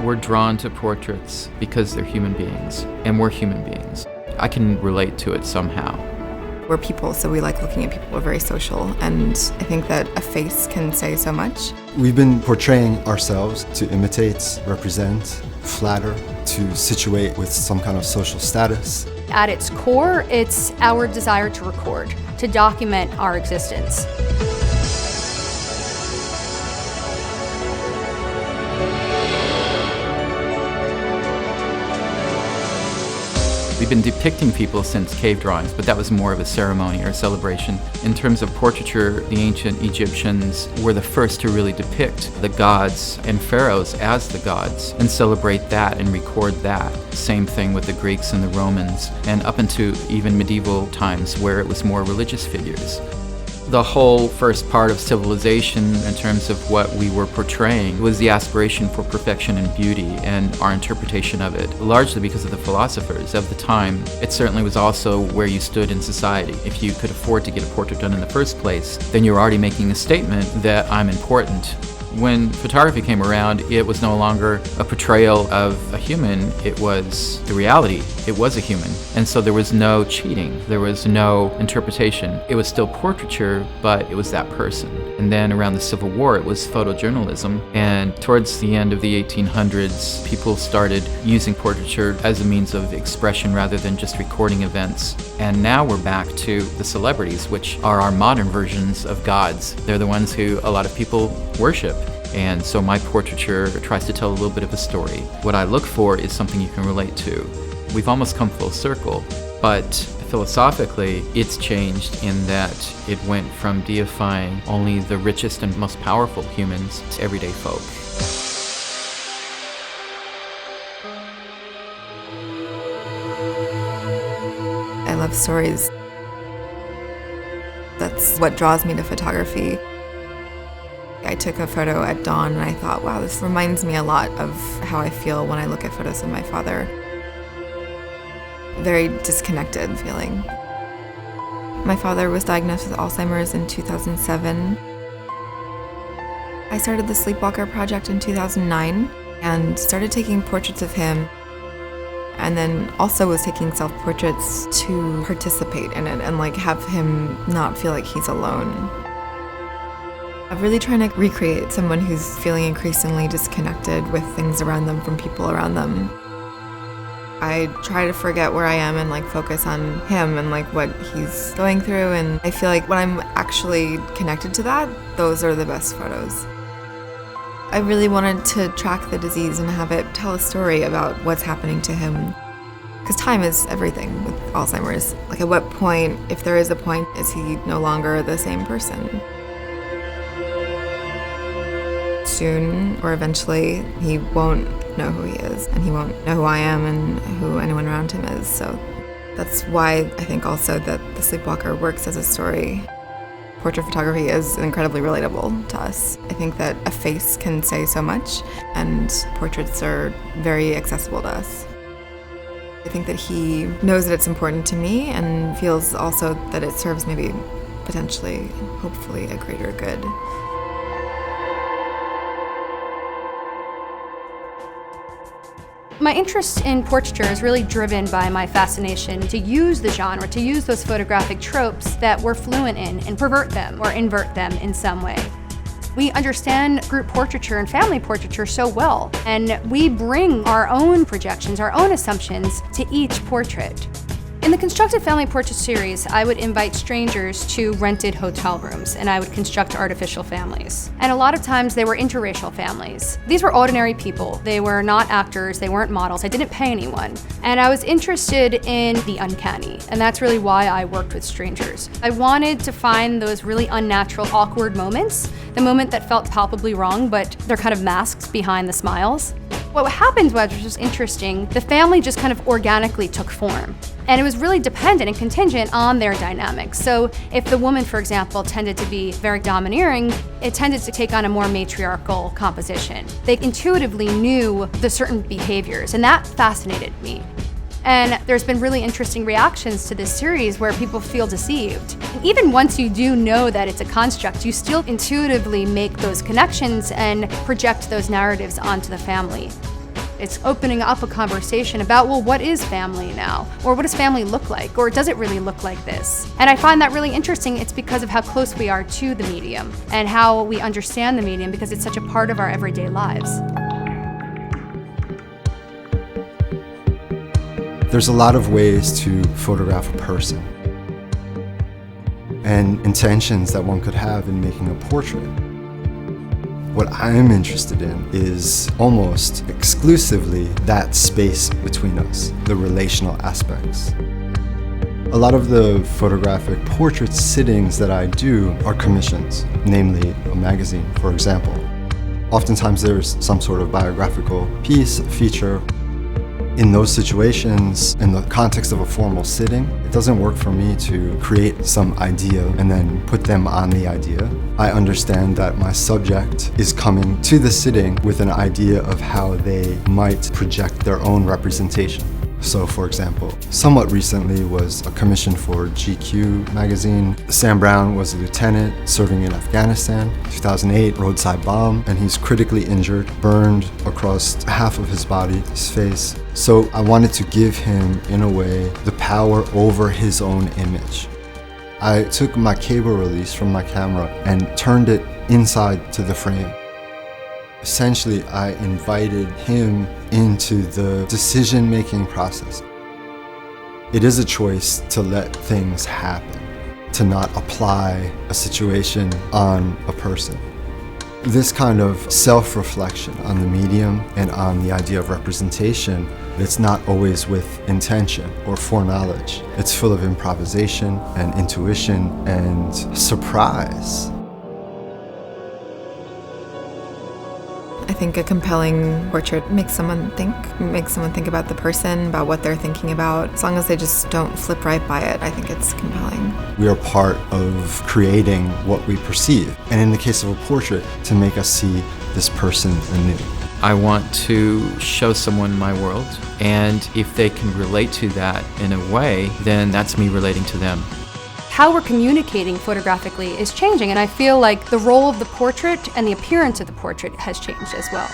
We're drawn to portraits because they're human beings, and we're human beings. I can relate to it somehow. We're people, so we like looking at people. We're very social, and I think that a face can say so much. We've been portraying ourselves to imitate, represent, flatter, to situate with some kind of social status. At its core, it's our desire to record, to document our existence. We've been depicting people since cave drawings, but that was more of a ceremony or a celebration. In terms of portraiture, the ancient Egyptians were the first to really depict the gods and pharaohs as the gods and celebrate that and record that. Same thing with the Greeks and the Romans, and up into even medieval times where it was more religious figures. The whole first part of civilization, in terms of what we were portraying, was the aspiration for perfection and beauty and our interpretation of it, largely because of the philosophers of the time. It certainly was also where you stood in society. If you could afford to get a portrait done in the first place, then you're already making a statement that I'm important. When photography came around, it was no longer a portrayal of a human, it was the reality. It was a human. And so there was no cheating, there was no interpretation. It was still portraiture, but it was that person. And then around the Civil War, it was photojournalism. And towards the end of the 1800s, people started using portraiture as a means of expression rather than just recording events. And now we're back to the celebrities, which are our modern versions of gods. They're the ones who a lot of people worship. And so my portraiture tries to tell a little bit of a story. What I look for is something you can relate to. We've almost come full circle, but philosophically, it's changed in that it went from deifying only the richest and most powerful humans to everyday folk. I love stories. That's what draws me to photography. I took a photo at dawn and I thought, wow, this reminds me a lot of how I feel when I look at photos of my father. Very disconnected feeling. My father was diagnosed with Alzheimer's in 2007. I started the Sleepwalker project in 2009 and started taking portraits of him, and then also was taking self-portraits to participate in it and have him not feel like he's alone. I'm really trying to recreate someone who's feeling increasingly disconnected with things around them from people around them. I try to forget where I am and focus on him and what he's going through, and I feel like when I'm actually connected to that, those are the best photos. I really wanted to track the disease and have it tell a story about what's happening to him. Because time is everything with Alzheimer's. At what point, if there is a point, is he no longer the same person? Soon, or eventually, he won't know who he is, and he won't know who I am and who anyone around him is. So that's why I think also that The Sleepwalker works as a story. Portrait photography is incredibly relatable to us. I think that a face can say so much, and portraits are very accessible to us. I think that he knows that it's important to me and feels also that it serves maybe potentially, hopefully, a greater good. My interest in portraiture is really driven by my fascination to use the genre, to use those photographic tropes that we're fluent in and pervert them or invert them in some way. We understand group portraiture and family portraiture so well, and we bring our own projections, our own assumptions to each portrait. In the Constructed Family Portrait series, I would invite strangers to rented hotel rooms, and I would construct artificial families. And a lot of times they were interracial families. These were ordinary people. They were not actors, they weren't models, I didn't pay anyone. And I was interested in the uncanny, and that's really why I worked with strangers. I wanted to find those really unnatural, awkward moments, the moment that felt palpably wrong, but they're kind of masks behind the smiles. What happened was, which was interesting, the family just kind of organically took form. And it was really dependent and contingent on their dynamics. So if the woman, for example, tended to be very domineering, it tended to take on a more matriarchal composition. They intuitively knew the certain behaviors, and that fascinated me. And there's been really interesting reactions to this series where people feel deceived. And even once you do know that it's a construct, you still intuitively make those connections and project those narratives onto the family. It's opening up a conversation about, well, what is family now? Or what does family look like? Or does it really look like this? And I find that really interesting. It's because of how close we are to the medium and how we understand the medium because it's such a part of our everyday lives. There's a lot of ways to photograph a person and intentions that one could have in making a portrait. What I'm interested in is almost exclusively that space between us, the relational aspects. A lot of the photographic portrait sittings that I do are commissions, namely a magazine, for example. Oftentimes there's some sort of biographical piece, feature. In those situations, in the context of a formal sitting, it doesn't work for me to create some idea and then put them on the idea. I understand that my subject is coming to the sitting with an idea of how they might project their own representation. So, for example, somewhat recently was a commission for GQ magazine. Sam Brown was a lieutenant serving in Afghanistan, 2008 roadside bomb, and he's critically injured, burned across half of his body, his face. So I wanted to give him, in a way, the power over his own image. I took my cable release from my camera and turned it inside to the frame. Essentially, I invited him into the decision-making process. It is a choice to let things happen, to not apply a situation on a person. This kind of self-reflection on the medium and on the idea of representation, it's not always with intention or foreknowledge. It's full of improvisation and intuition and surprise. I think a compelling portrait makes someone think about the person, about what they're thinking about. As long as they just don't flip right by it, I think it's compelling. We are part of creating what we perceive, and in the case of a portrait, to make us see this person anew. I want to show someone my world, and if they can relate to that in a way, then that's me relating to them. How we're communicating photographically is changing, and I feel like the role of the portrait and the appearance of the portrait has changed as well.